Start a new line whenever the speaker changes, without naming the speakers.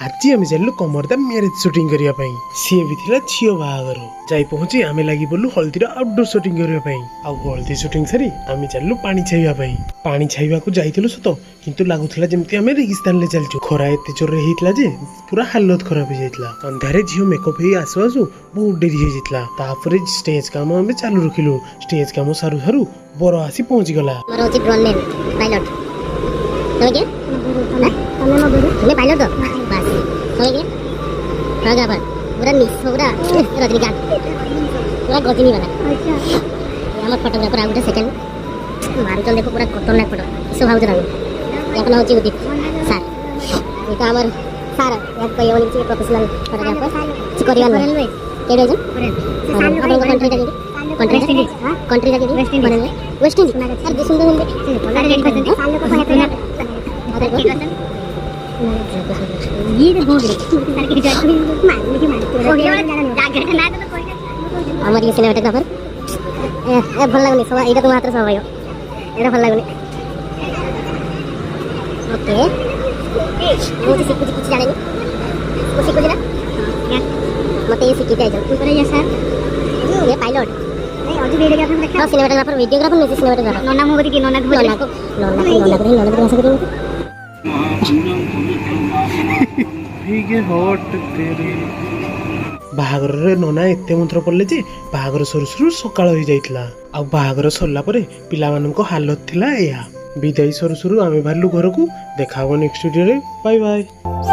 आज आम चलू कमरदा मैरेज शूटिंग करने सी भी थी झील बाहागर जाई पहुंची आम लगी पड़ू हल्दीर आउटडोर शूटिंग करने हल्दी शूटिंग सारी आम चलू पानी छाइबा पानी छाइबा जाइलु सत किंतु लगुला जमी आम रेगिस्तान में चलचु खरा एत जोर होता जे पूरा हालत खराब हो जाता संध्यारे झील मेकअप हो आसु आसु बहुत डेरी होता स्टेज काम आम चालू रखिलु स्टेज काम सारू सारू बर आसी पहुंची गला
पायलट तो बस समझ गए फोटोग्राफर पूरा निस पूरा रजनीकांत पूरा गजनी वाला हमार फोटोग्राफर आ गोटे सेकंड मारुचन देखो पूरा खतरनाक फोटो सब भाव या नाम होची उदित सर ये हमार सर एक कहियो बोली प्रोफेशनल फोटोग्राफर चिकोरियन केडे जन आपन कंट्री कंट्री वेस्ट इंडीज अरे सुंदर हमारे ये सिनेमेटोग्राफर भल लगुनि सब ये तो मात्र सब भाई ये भल लगुनि ओके मुझे शिखु कुछ जाने को शिखु ना मत ये शिखी जाए ये सर ये पायलट सिनेमेटोग्राफर वीडियोग्राफर नहीं सिनेमेटोग्राफर नोना मुझे कि नोना को
बाहागर नना एत मंत्र पड़े जे बाहागर सरू सरू सकाल हो जाता आ बाहागर सरला पिला हालत थिला या विदाई सरू सरू आम बाहरलु घर को देखा नेक्स्ट वीडियो रे बाय बाय।